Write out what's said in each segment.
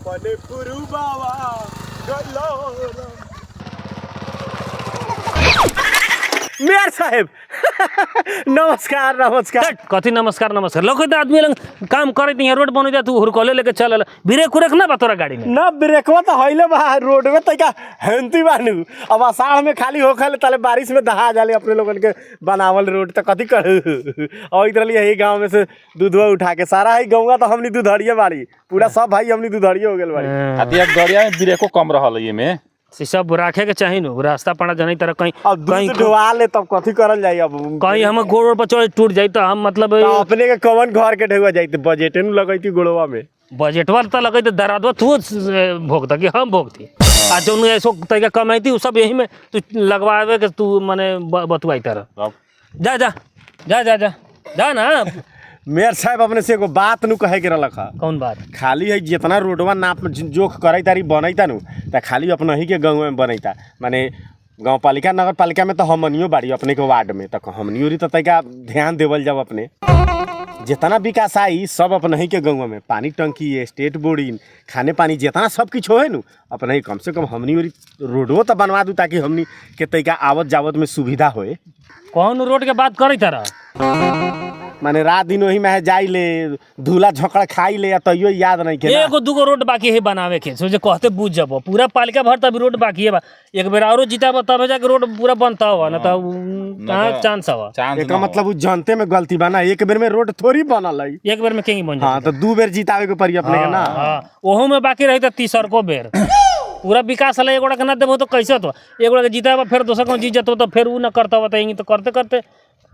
अपने पुरुबावा मेयर साहेब नमस्कार नमस्कार। कथी नमस्कार नमस्कार लोग तो आदमी लग काम करे नहीं रोड बन जा तू हुरकोले लेके चल ब्रेक उरेक ना बा तोरा गाड़ी में ना ब्रेकवा तो हइले बा रोड में तइका हेंती बानू अब आषाढ़ में खाली होखले ताले बारिश में दहा जाले अपने लोगन के बनावल रोड तो कथी करू। और इधर यही गांव में से दूधवा उठा के सारा है गौवा तो हमनी दूधड़िए बाड़ी पूरा सब भाई हमनी दूधड़िए हो गेल बाड़ी। अतिया गड़िया में ब्रेको कम रहल ये में सब राखे के चाहिए नु रास्ता पड़ा जनी तरह कहीं अब कहीं ढोआ ले तब कथी करल जाई। अब कहीं हम गोड़ पर चढ़ टूट जाई तो हम मतलब तो अपने के कवन घर के ढेवा जाई बजट नु लगैती गोड़वा में बजटवा तो लगे तो दरादवा तू भोगता कि हम भोगती आ जो ऐसो तरीका कमाईती उ सब यही में तू लगवावे के तू माने बतवाई तरह जा जा जा जा जा जा ना। मेयर साहब अपने से एगो बात नु कहे के रहलक ह। कौन बात? खाली है जितना रोडवा नाप जोख करे तारी बनैता नु त खाली अपना ही के गाँव में बनैता माने गाँव पालिका नगर पालिका में तो हमनियो बाड़ी अपने के वार्ड में तो हमनियो री तइका ध्यान देवल जाओ अपने जितना विकास आई सब अपना ही के गाँव में पानी टंकी स्टेट बोर्डिंग खाने पानी जितना सब कुछ हो है नु अपना ही कम से कम हमनी रोडो तो बनवा दू ताकि हमनी के तइका आवत जावत में सुविधा होए। कौन रोड के बात करे तरह माने रात दिन वही में जाई ले धूला झोंकड़ा खाई ले तैयो याद नहीं के एगो दूगो रोड बाकी है बनावे के सोचे कहते बुझ जब पूरा पालिका भर तब रोड बाकी है बा एक बेर औरो जीता तब जाके रोड पूरा बनता हुआ ना तो कहाँ चांस हवा एकरा मतलब उ जनते में गलती बना एक बेर में रोड थोड़ी बनल है एक बेर में केंगी बन हाँ तो दू बेर जीतावे के पड़ी अपने के ना ओहो में बाकी रही तो तीसर को बेर पूरा विकास है एगोड़ा के ना देबो तो कैसे तो एगोड़ा के जीता फिर दोसर को जीत जतो तो फिर उ ना करता बताएंगे तो करते करते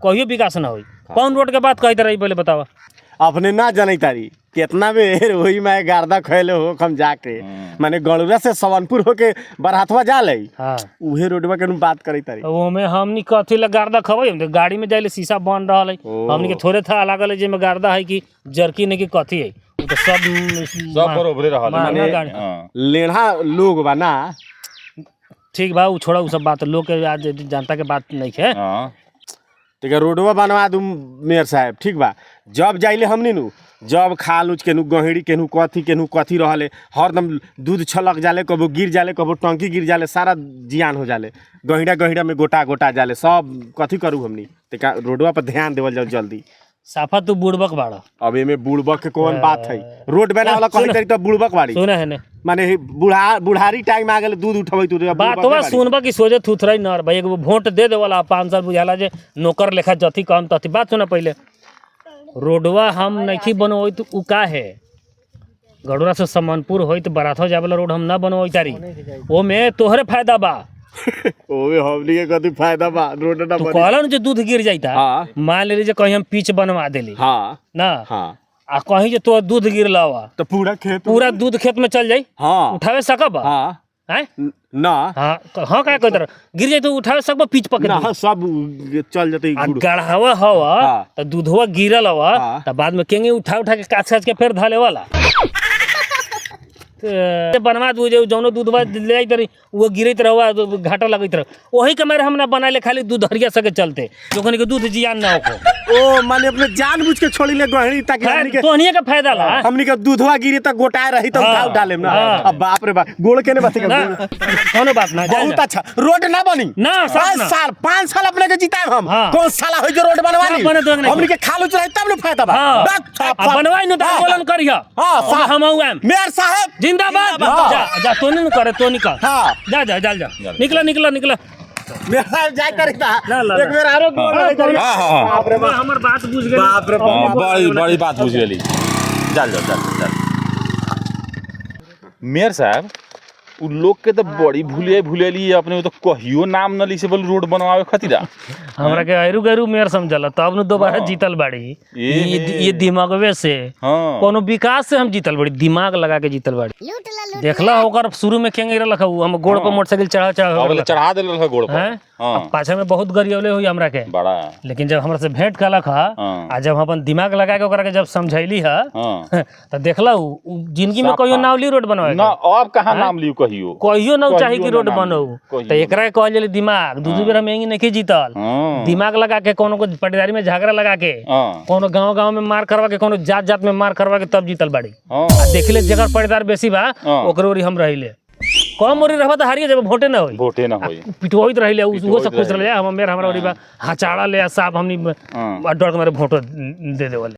कहियो विकास ना होई। कौन रोड के बात कहते रही पहले बतावा अपने ना जाने तारी कितना बेर वही में गार्दा खैले हो हम जाके माने गणुरा से सवनपुर होके बरहातवा जा ले हां उहे रोडवा के बात करी तारी वो में हमनी कथी ला गार्दा खबै हम गाड़ी में जाइले शीशा बन रहल है हमनी के थोड़े था लागल जे में गार्दा है कि जर्की नहीं कि कथी है उ तो सब बरोबर रहल माने लेढ़ा लोग बा ना ठीक बा उ छोड़ा उ सब बात लोग के आज जनता के बात नहीं है। हां ठीक है रोडवा बनवा दूँ मेयर साहब ठीक बा जब जाइले हमनी नु जब खाल उच केनू गहिड़ी केनू कथी रहले हरदम दूध छलक जाले कबो गिर जाले कबो टंकी गिर जाले सारा जियान हो जाले गहिड़ा में गोटा गोटा जाले सब कथी करू हमनी तका रोडवा पर ध्यान देवल जाओ जल्दी। साफा तू बुड़बक बाड़ा अब एमे बुड़बक के कौन बात है रोड बनावला कहीं तरी तो बुड़बक बाड़ी सुना है ने माने बुढ़ारी टाइम आ गेले दूध उठबै तू बातवा सुनबा कि सोजे थुथराई नर भाई एगो वोट दे देवला 5 साल बुझाला जे नौकर लेखा जति काम तति बात सुना पहले रोडवा हम नहीं बनोई तो उ का है गड़ुरा से समनपुर होई तो बराथो जावला रोड हम ना बनोई तारी ओ में तोहरे फायदा बा ओए हमनी के कथी फायदा बा रोड ना तो बनी कहला जे दूध गिर जाइता मान ले जे कहीं हम पिच बनवा देली हां ना हां आ कहीं जे तो दूध गिरला हुआ तो पूरा दूध खेत में चल जाई हाँ उठावे सकब हाँ हैं ना हाँ हाँ क्या कहते गिर जाए तो उठावे सकब पिच पकड़ ना सब चल जते गढ़ावा हवा तो दूधवा गिरल हवा तो बाद में केंगे उठा के काछ के फिर धाले वाला बनवा दू जो जौनो दूधवा ले आई तरी वो गिरत रहवा घाटा लगत रह वही के मारे हम ना बनाले खाली दूध हरिया सके चलते जोखन के दूध जियान ना हो ओ माने अपने जानबूझ के छोड़ी ले गहरी ताकि हमनी के तोहनिए का फायदा ला हमनी के दूधवा गिरी त गोटाए रही त उठा डाले ना अब बाप रे बाप गोड़ के ने बात कर कोनो बात ना बहुत अच्छा रोड ना बनी ना साल 5 साल अपने के जिताए हम कौन साला होई जो रोड बनवा ली हमनी के खालू चढ़ाई तब न फायदा बा बनवाई न त बोलन करिया हां हम आउम मेयर साहब जिंदाबाद जा जा तोनी न करे तोनी का जा जा जा जा निकला मेरा जाय करता एक बेर आरो गोड़ लगे करी बाप रे बाप हमर बात बुझ गेली बाप रे बाप बड़ी बात बुझ गेली चल मेयर साहब उ लोग के तो बड़ी भूलेली अपने तो कहियो नाम न ली से बोल रोड बनवावे खातिर हमरा के आयरु गैरु मेयर समझला तब न दोबारा जीतल बाड़ी ये दिमागवे से कोनो विकास से हम जीतल बाड़ी दिमाग लगा के जीतल बाड़ी देखला ओकर शुरू में केंगे रखा हम गोड़ पर मोटरसाइकिल चढ़ा देले गोड़ पर हाँ। अब पाछे में बहुत गरियौले हुई हमरा के, बड़ा लेकिन जब हमरा से भेंट कलक ह हाँ। आ जब हम अपन दिमाग लगा के ओकरा के जब समझैली ह हाँ तो देखला जिंदगी में साफा। कहियो नावली रोड बनवाए ना अब कहाँ नाम लियो कहियो कहियो ना चाही कहियो कि ना रोड नाम बनो लियो, कहियो तो एकरा के कहल जाले दिमाग। दूसरी बेर हम यही नहीं जीतल, हाँ दिमाग लगा के कोनो को पटेदारी में झगड़ा लगा के हाँ कोनो गांव गांव में मार करवा के कोनो जात जात में मार करवा के तब जीतल बाड़ी। हाँ आ देखले जगह पटेदार बेसी बा हाँ। ओकरे ओरी हम रहिले, कम ओरी रहबा त हारिए जब वोटे ना होई, वोटे ना होई पिटवाइत रहिले उहो पिटवाइत सब खुश रहिले। रहिले। हम मेर हमरा ओरी बा हचाड़ा ले साहब हमनी हाँ। डर के मारे वोट दे देवले।